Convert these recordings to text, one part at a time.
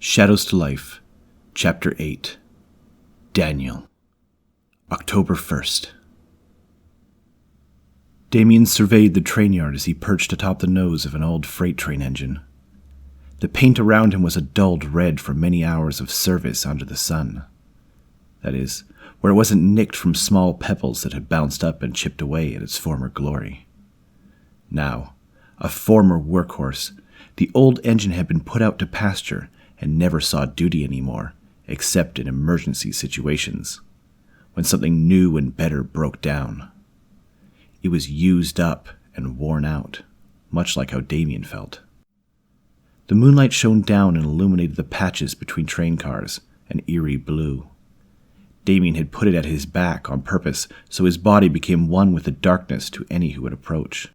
Shadows to Life, Chapter 8, Daniel, October 1st. Damien surveyed the train yard as he perched atop the nose of an old freight train engine. The paint around him was a dulled red from many hours of service under the sun. That is, where it wasn't nicked from small pebbles that had bounced up and chipped away at its former glory. Now, a former workhorse, the old engine had been put out to pasture and never saw duty anymore, except in emergency situations, when something new and better broke down. It was used up and worn out, much like how Damien felt. The moonlight shone down and illuminated the patches between train cars, an eerie blue. Damien had put it at his back on purpose, so his body became one with the darkness to any who would approach.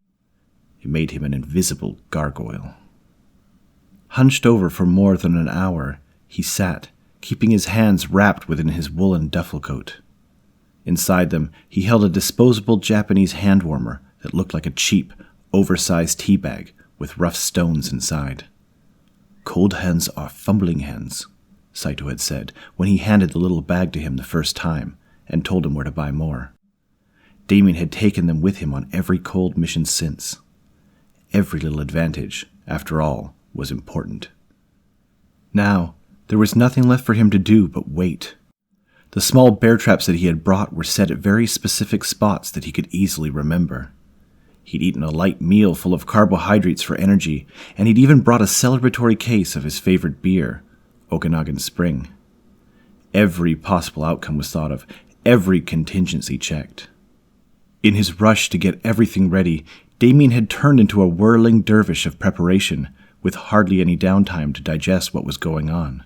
It made him an invisible gargoyle. Hunched over for more than an hour, he sat, keeping his hands wrapped within his woolen duffel coat. Inside them, he held a disposable Japanese hand warmer that looked like a cheap, oversized tea bag with rough stones inside. "Cold hands are fumbling hands," Saito had said when he handed the little bag to him the first time and told him where to buy more. Damien had taken them with him on every cold mission since. Every little advantage, after all, was important. Now, there was nothing left for him to do but wait. The small bear traps that he had brought were set at very specific spots that he could easily remember. He'd eaten a light meal full of carbohydrates for energy, and he'd even brought a celebratory case of his favorite beer, Okanagan Spring. Every possible outcome was thought of, every contingency checked. In his rush to get everything ready, Damien had turned into a whirling dervish of preparation, with hardly any downtime to digest what was going on.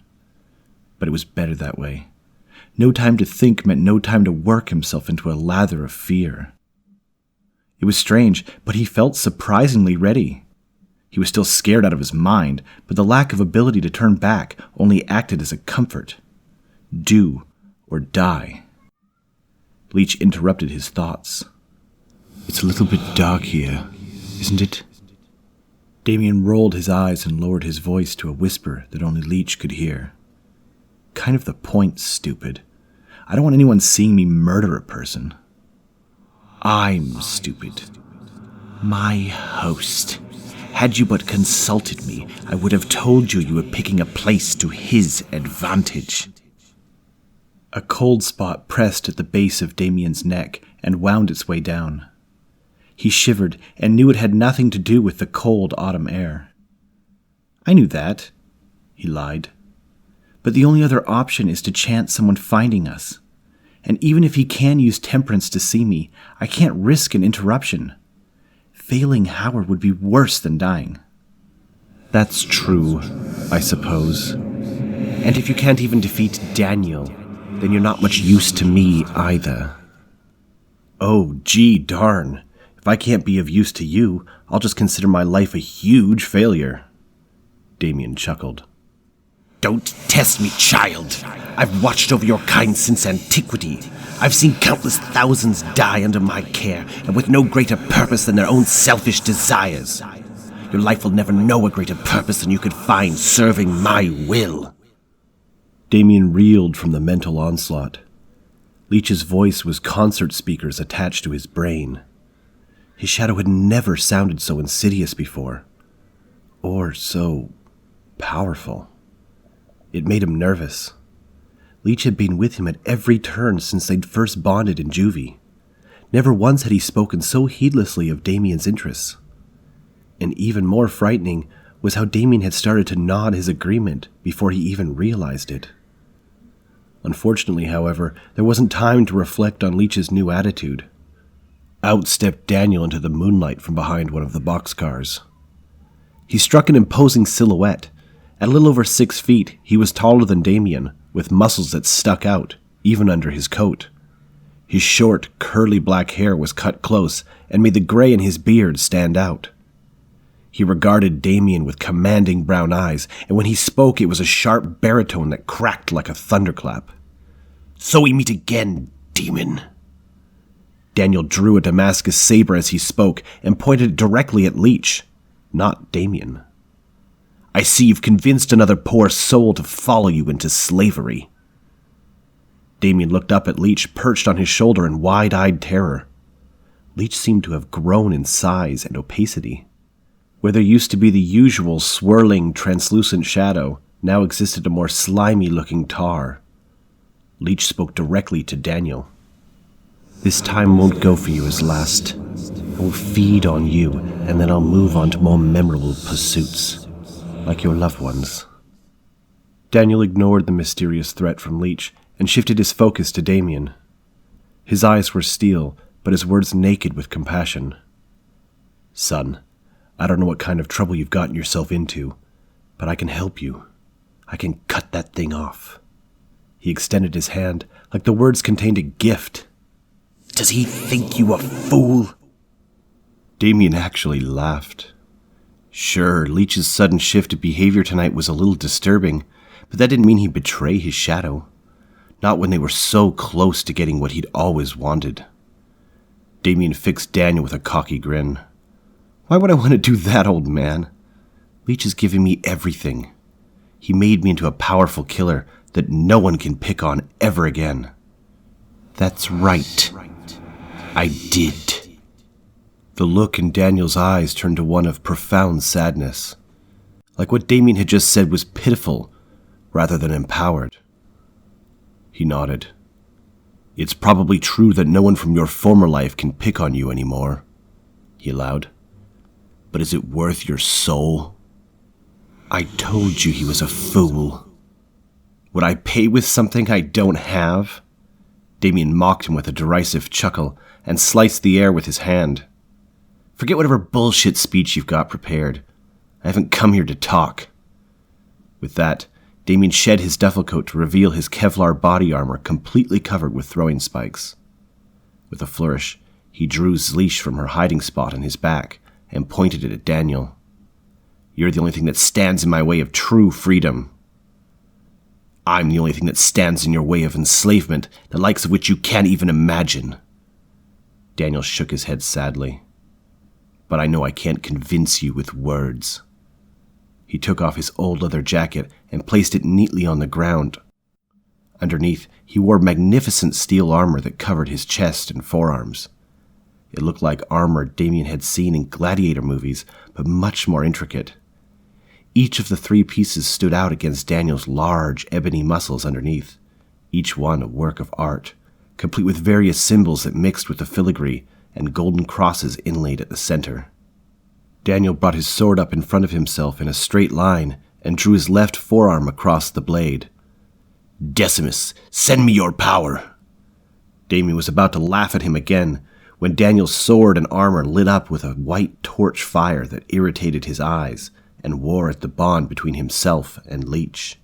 But it was better that way. No time to think meant no time to work himself into a lather of fear. It was strange, but he felt surprisingly ready. He was still scared out of his mind, but the lack of ability to turn back only acted as a comfort. Do or die. Leech interrupted his thoughts. "It's a little bit dark here, isn't it?" Damien rolled his eyes and lowered his voice to a whisper that only Leech could hear. "Kind of the point, stupid. I don't want anyone seeing me murder a person." "I'm stupid. My host. Had you but consulted me, I would have told you were picking a place to his advantage." A cold spot pressed at the base of Damien's neck and wound its way down. He shivered and knew it had nothing to do with the cold autumn air. "I knew that," he lied. "But the only other option is to chance someone finding us. And even if he can use temperance to see me, I can't risk an interruption. Failing Howard would be worse than dying." "That's true, I suppose. And if you can't even defeat Daniel, then you're not much use to me either." "Oh, gee darn. If I can't be of use to you, I'll just consider my life a huge failure." Damien chuckled. "Don't test me, child. I've watched over your kind since antiquity. I've seen countless thousands die under my care, and with no greater purpose than their own selfish desires. Your life will never know a greater purpose than you could find serving my will." Damien reeled from the mental onslaught. Leech's voice was concert speakers attached to his brain. His shadow had never sounded so insidious before, or so powerful. It made him nervous. Leech had been with him at every turn since they'd first bonded in juvie. Never once had he spoken so heedlessly of Damien's interests. And even more frightening was how Damien had started to nod his agreement before he even realized it. Unfortunately, however, there wasn't time to reflect on Leech's new attitude. Out stepped Daniel into the moonlight from behind one of the boxcars. He struck an imposing silhouette. At a little over 6 feet, he was taller than Damien, with muscles that stuck out, even under his coat. His short, curly black hair was cut close and made the gray in his beard stand out. He regarded Damien with commanding brown eyes, and when he spoke, it was a sharp baritone that cracked like a thunderclap. "So we meet again, demon." Daniel drew a Damascus saber as he spoke and pointed it directly at Leech, not Damien. I see you've convinced another poor soul to follow you into slavery." Damien looked up at Leech, perched on his shoulder in wide-eyed terror. Leech seemed to have grown in size and opacity. Where there used to be the usual swirling, translucent shadow, now existed a more slimy-looking tar. Leech spoke directly to Daniel. "This time won't go for you as last. I will feed on you, and then I'll move on to more memorable pursuits, like your loved ones." Daniel ignored the mysterious threat from Leech and shifted his focus to Damien. His eyes were steel, but his words naked with compassion. "Son, I don't know what kind of trouble you've gotten yourself into, but I can help you. I can cut that thing off." He extended his hand, like the words contained a gift. "Does he think you a fool?" Damien actually laughed. Sure, Leech's sudden shift of behavior tonight was a little disturbing, but that didn't mean he'd betray his shadow. Not when they were so close to getting what he'd always wanted. Damien fixed Daniel with a cocky grin. "Why would I want to do that, old man? Leech is giving me everything. He made me into a powerful killer that no one can pick on ever again." "That's right. I did." The look in Daniel's eyes turned to one of profound sadness. Like what Damien had just said was pitiful, rather than empowered. He nodded. "It's probably true that no one from your former life can pick on you anymore," he allowed. "But is it worth your soul?" "I told you he was a fool." "Would I pay with something I don't have?" Damien mocked him with a derisive chuckle and sliced the air with his hand. "Forget whatever bullshit speech you've got prepared. I haven't come here to talk." With that, Damien shed his duffel coat to reveal his Kevlar body armor completely covered with throwing spikes. With a flourish, he drew Zleesh from her hiding spot on his back and pointed it at Daniel. "You're the only thing that stands in my way of true freedom. I'm the only thing that stands in your way of enslavement, the likes of which you can't even imagine." Daniel shook his head sadly. "But I know I can't convince you with words." He took off his old leather jacket and placed it neatly on the ground. Underneath, he wore magnificent steel armor that covered his chest and forearms. It looked like armor Damien had seen in gladiator movies, but much more intricate. Each of the 3 pieces stood out against Daniel's large ebony muscles underneath, each one a work of art, complete with various symbols that mixed with the filigree and golden crosses inlaid at the center. Daniel brought his sword up in front of himself in a straight line and drew his left forearm across the blade. "Decimus, send me your power!" Damien was about to laugh at him again when Daniel's sword and armor lit up with a white torch fire that irritated his eyes and wore at the bond between himself and Leech.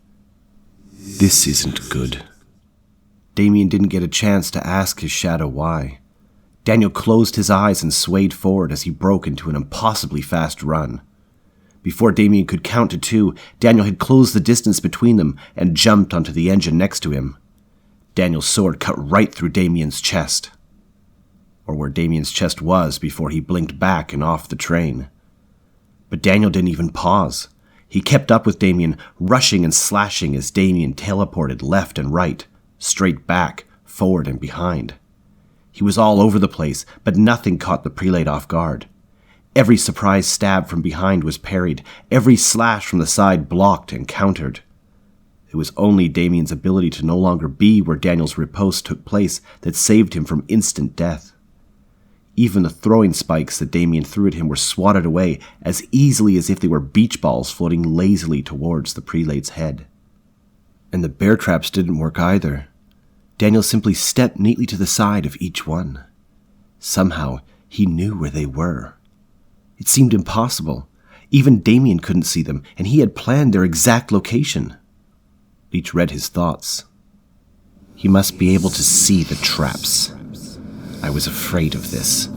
"This isn't good." Damien didn't get a chance to ask his shadow why. Daniel closed his eyes and swayed forward as he broke into an impossibly fast run. Before Damien could count to 2, Daniel had closed the distance between them and jumped onto the engine next to him. Daniel's sword cut right through Damien's chest. Or where Damien's chest was before he blinked back and off the train. But Daniel didn't even pause. He kept up with Damien, rushing and slashing as Damien teleported left and right, straight back, forward and behind. He was all over the place, but nothing caught the prelate off guard. Every surprise stab from behind was parried, every slash from the side blocked and countered. It was only Damien's ability to no longer be where Daniel's riposte took place that saved him from instant death. Even the throwing spikes that Damien threw at him were swatted away as easily as if they were beach balls floating lazily towards the prelate's head. And the bear traps didn't work either. Daniel simply stepped neatly to the side of each one. Somehow, he knew where they were. It seemed impossible. Even Damien couldn't see them, and he had planned their exact location. Leech read his thoughts. He must be able to see the traps. I was afraid of this.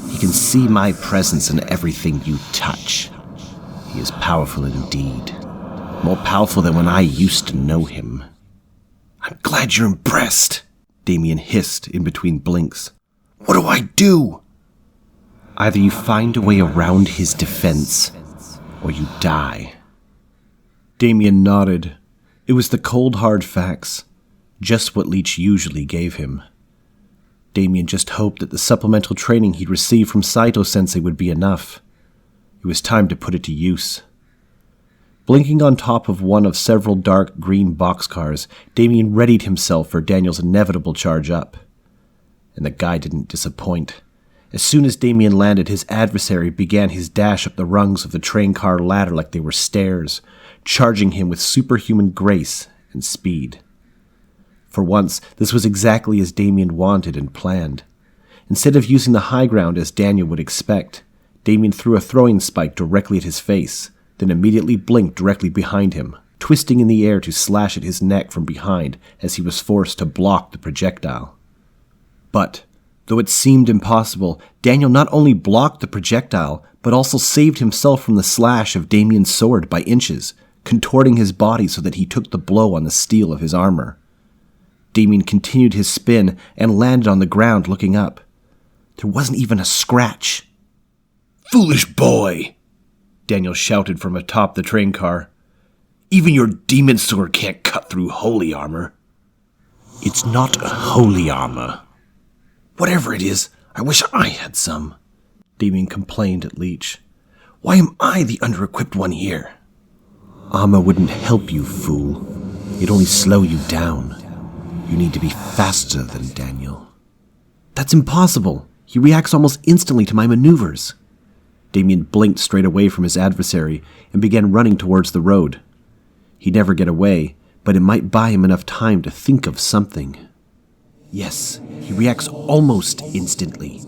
He can see my presence in everything you touch. He is powerful indeed. More powerful than when I used to know him. I'm glad you're impressed, Damien hissed in between blinks. What do I do? Either you find a way around his defense, or you die. Damien nodded. It was the cold, hard facts, just what Leech usually gave him. Damien just hoped that the supplemental training he'd received from Saito-sensei would be enough. It was time to put it to use. Blinking on top of one of several dark green boxcars, Damien readied himself for Daniel's inevitable charge up. And the guy didn't disappoint. As soon as Damien landed, his adversary began his dash up the rungs of the train car ladder like they were stairs, charging him with superhuman grace and speed. For once, this was exactly as Damien wanted and planned. Instead of using the high ground as Daniel would expect, Damien threw a throwing spike directly at his face, then immediately blinked directly behind him, twisting in the air to slash at his neck from behind as he was forced to block the projectile. But, though it seemed impossible, Daniel not only blocked the projectile, but also saved himself from the slash of Damien's sword by inches, contorting his body so that he took the blow on the steel of his armor. Damien continued his spin and landed on the ground looking up. There wasn't even a scratch. "Foolish boy!" Daniel shouted from atop the train car. "Even your demon sword can't cut through holy armor." "It's not holy armor." "Whatever it is, I wish I had some," Damien complained at Leech. "Why am I the under-equipped one here?" "Armor wouldn't help you, fool. It'd only slow you down. You need to be faster than Daniel." "That's impossible. He reacts almost instantly to my maneuvers." Damien blinked straight away from his adversary and began running towards the road. He'd never get away, but it might buy him enough time to think of something. "Yes, he reacts almost instantly.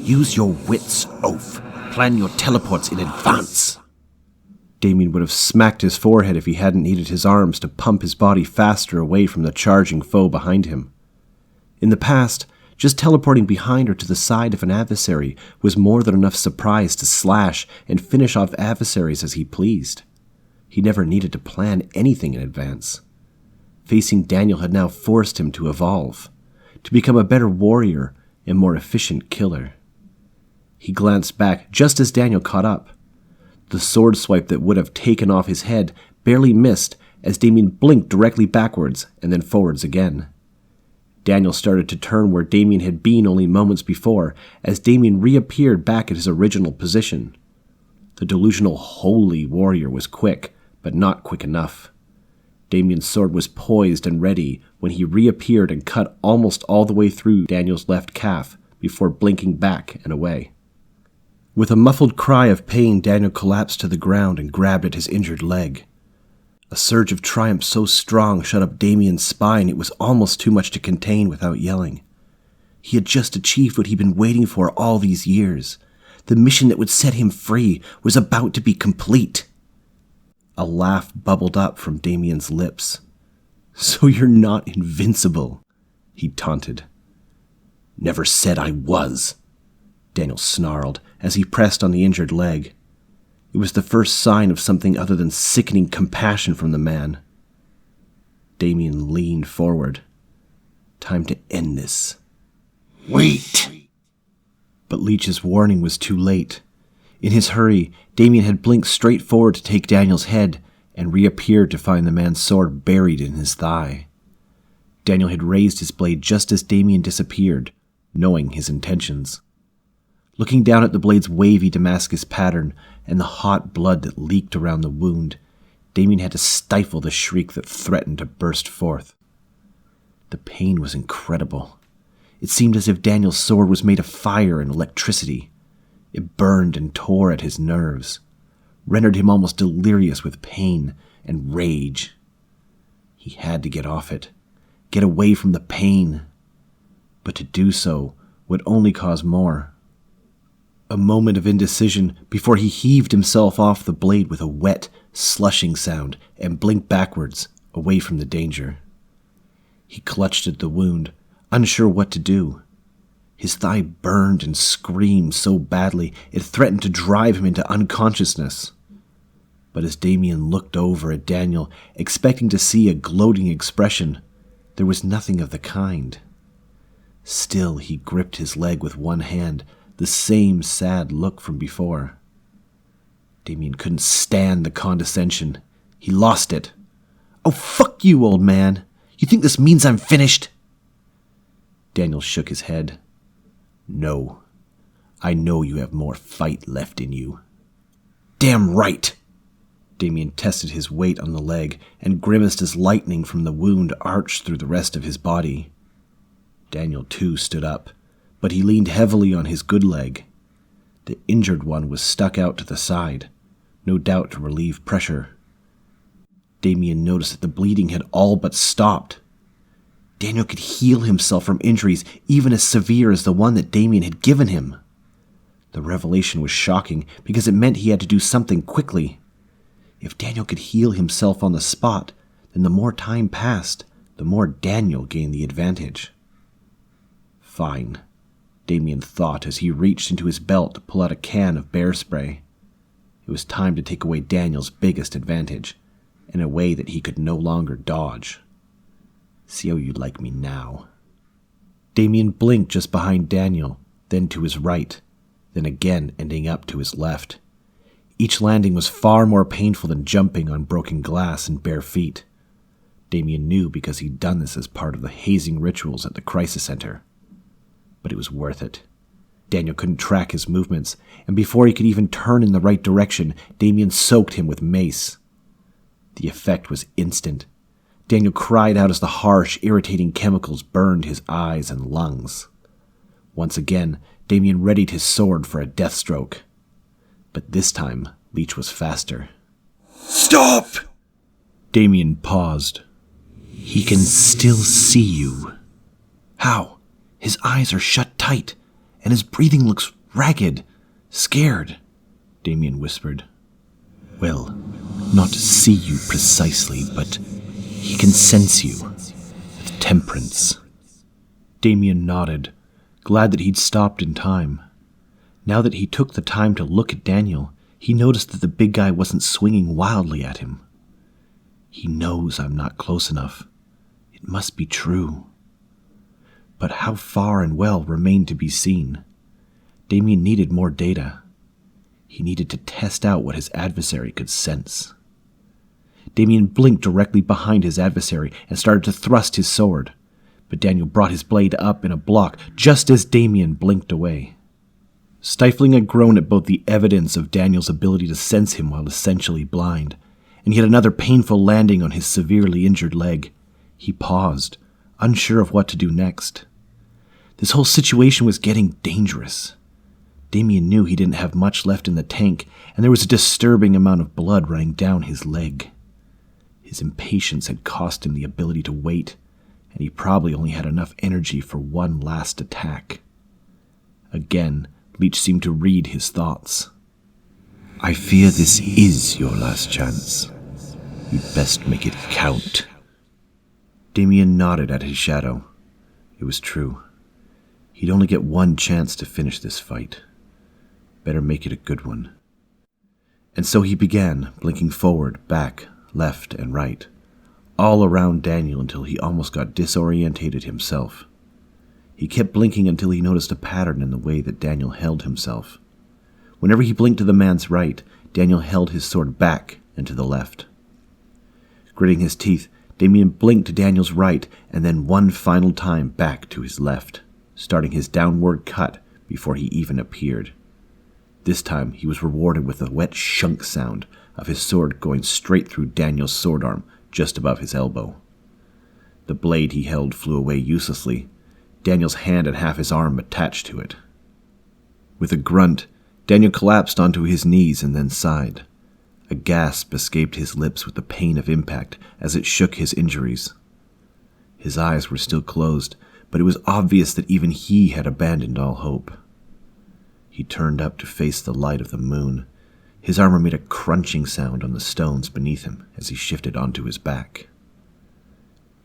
Use your wits, oaf. Plan your teleports in advance." Damien would have smacked his forehead if he hadn't needed his arms to pump his body faster away from the charging foe behind him. In the past, just teleporting behind or to the side of an adversary was more than enough surprise to slash and finish off adversaries as he pleased. He never needed to plan anything in advance. Facing Daniel had now forced him to evolve, to become a better warrior and more efficient killer. He glanced back just as Daniel caught up. The sword swipe that would have taken off his head barely missed as Damien blinked directly backwards and then forwards again. Daniel started to turn where Damien had been only moments before as Damien reappeared back at his original position. The delusional holy warrior was quick, but not quick enough. Damien's sword was poised and ready when he reappeared and cut almost all the way through Daniel's left calf before blinking back and away. With a muffled cry of pain, Daniel collapsed to the ground and grabbed at his injured leg. A surge of triumph so strong shot up Damien's spine it was almost too much to contain without yelling. He had just achieved what he'd been waiting for all these years. The mission that would set him free was about to be complete. A laugh bubbled up from Damien's lips. "So you're not invincible," he taunted. "Never said I was," Daniel snarled as he pressed on the injured leg. It was the first sign of something other than sickening compassion from the man. Damien leaned forward. Time to end this. "Wait!" But Leech's warning was too late. In his hurry, Damien had blinked straight forward to take Daniel's head and reappeared to find the man's sword buried in his thigh. Daniel had raised his blade just as Damien disappeared, knowing his intentions. Looking down at the blade's wavy Damascus pattern and the hot blood that leaked around the wound, Damien had to stifle the shriek that threatened to burst forth. The pain was incredible. It seemed as if Daniel's sword was made of fire and electricity. It burned and tore at his nerves, rendered him almost delirious with pain and rage. He had to get off it, get away from the pain. But to do so would only cause more. A moment of indecision before he heaved himself off the blade with a wet, slushing sound and blinked backwards, away from the danger. He clutched at the wound, unsure what to do. His thigh burned and screamed so badly it threatened to drive him into unconsciousness. But as Damien looked over at Daniel, expecting to see a gloating expression, there was nothing of the kind. Still, he gripped his leg with one hand, the same sad look from before. Damien couldn't stand the condescension. He lost it. "Oh, fuck you, old man. You think this means I'm finished?" Daniel shook his head. "No. I know you have more fight left in you." "Damn right!" Damien tested his weight on the leg and grimaced as lightning from the wound arched through the rest of his body. Daniel, too, stood up, but he leaned heavily on his good leg. The injured one was stuck out to the side, no doubt to relieve pressure. Damien noticed that the bleeding had all but stopped. Daniel could heal himself from injuries even as severe as the one that Damien had given him. The revelation was shocking because it meant he had to do something quickly. If Daniel could heal himself on the spot, then the more time passed, the more Daniel gained the advantage. Fine, Damien thought as he reached into his belt to pull out a can of bear spray. It was time to take away Daniel's biggest advantage, in a way that he could no longer dodge. "See how you like me now." Damien blinked just behind Daniel, then to his right, then again ending up to his left. Each landing was far more painful than jumping on broken glass and bare feet. Damien knew because he'd done this as part of the hazing rituals at the crisis center. But it was worth it. Daniel couldn't track his movements, and before he could even turn in the right direction, Damien soaked him with mace. The effect was instant. Daniel cried out as the harsh, irritating chemicals burned his eyes and lungs. Once again, Damien readied his sword for a death stroke. But this time, Leech was faster. "Stop!" Damien paused. "He can still see you." "How? His eyes are shut tight, and his breathing looks ragged, scared," Damien whispered. "Well, not see you precisely, but he can sense you, with temperance." Damien nodded, glad that he'd stopped in time. Now that he took the time to look at Daniel, he noticed that the big guy wasn't swinging wildly at him. "He knows I'm not close enough. It must be true." But how far and well remained to be seen. Damien needed more data. He needed to test out what his adversary could sense. Damien blinked directly behind his adversary and started to thrust his sword, but Daniel brought his blade up in a block just as Damien blinked away. Stifling a groan at both the evidence of Daniel's ability to sense him while essentially blind, and yet another painful landing on his severely injured leg, he paused, unsure of what to do next. This whole situation was getting dangerous. Damien knew he didn't have much left in the tank, and there was a disturbing amount of blood running down his leg. His impatience had cost him the ability to wait, and he probably only had enough energy for one last attack. Again, Leech seemed to read his thoughts. "I fear this is your last chance. You'd best make it count." Damien nodded at his shadow. It was true. He'd only get one chance to finish this fight. Better make it a good one. And so he began, blinking forward, back, left, and right, all around Daniel until he almost got disorientated himself. He kept blinking until he noticed a pattern in the way that Daniel held himself. Whenever he blinked to the man's right, Daniel held his sword back and to the left. Gritting his teeth, Damien blinked to Daniel's right and then one final time back to his left, starting his downward cut before he even appeared. This time he was rewarded with a wet shunk sound of his sword going straight through Daniel's sword arm just above his elbow. The blade he held flew away uselessly, Daniel's hand and half his arm attached to it. With a grunt, Daniel collapsed onto his knees and then sighed. A gasp escaped his lips with the pain of impact as it shook his injuries. His eyes were still closed, but it was obvious that even he had abandoned all hope. He turned up to face the light of the moon. His armor made a crunching sound on the stones beneath him as he shifted onto his back.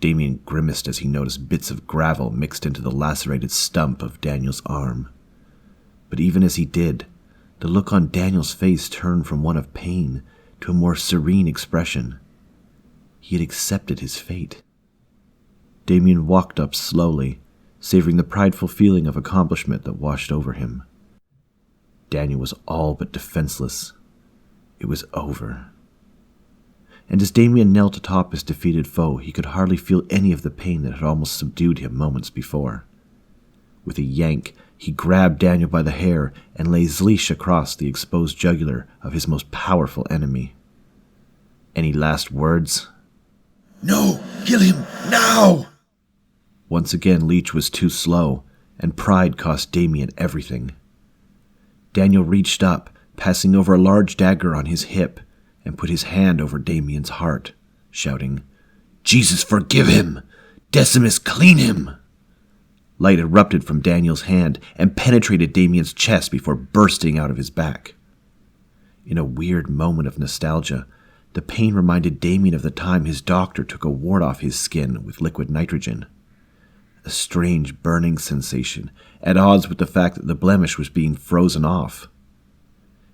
Damien grimaced as he noticed bits of gravel mixed into the lacerated stump of Daniel's arm. But even as he did, the look on Daniel's face turned from one of pain to a more serene expression. He had accepted his fate. Damien walked up slowly, savoring the prideful feeling of accomplishment that washed over him. Daniel was all but defenseless. It was over. and as Damien knelt atop his defeated foe, he could hardly feel any of the pain that had almost subdued him moments before. With a yank, he grabbed Daniel by the hair and lay Zleesh across the exposed jugular of his most powerful enemy. Any last words? No! Kill him! Now! Once again, Leech was too slow, and pride cost Damien everything. Daniel reached up, passing over a large dagger on his hip, and put his hand over Damien's heart, shouting, "Jesus, forgive him! Decimus, clean him!" Light erupted from Daniel's hand and penetrated Damien's chest before bursting out of his back. In a weird moment of nostalgia, the pain reminded Damien of the time his doctor took a wart off his skin with liquid nitrogen. A strange burning sensation, at odds with the fact that the blemish was being frozen off.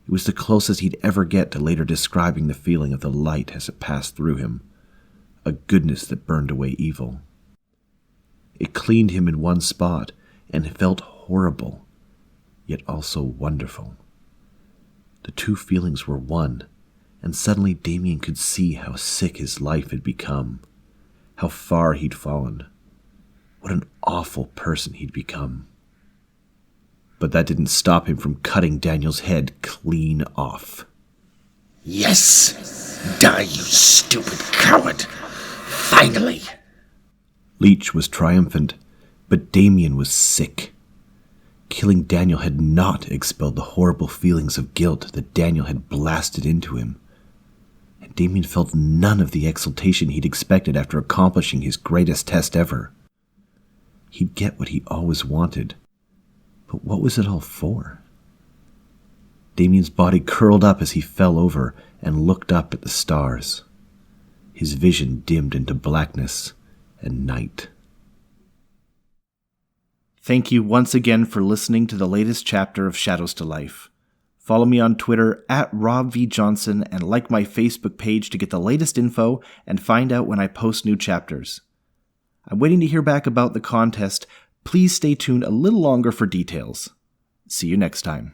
It was the closest he'd ever get to later describing the feeling of the light as it passed through him, a goodness that burned away evil. It cleaned him in one spot, and it felt horrible, yet also wonderful. The two feelings were one, and suddenly Damien could see how sick his life had become, how far he'd fallen, what an awful person he'd become. But that didn't stop him from cutting Daniel's head clean off. Yes! Die, you stupid coward! Finally! Leech was triumphant, but Damien was sick. Killing Daniel had not expelled the horrible feelings of guilt that Daniel had blasted into him. And Damien felt none of the exultation he'd expected after accomplishing his greatest test ever. He'd get what he always wanted. But what was it all for? Damien's body curled up as he fell over and looked up at the stars. His vision dimmed into blackness and night. Thank you once again for listening to the latest chapter of Shadows to Life. Follow me on Twitter @RobVJohnson and like my Facebook page to get the latest info and find out when I post new chapters. I'm waiting to hear back about the contest. Please stay tuned a little longer for details. See you next time.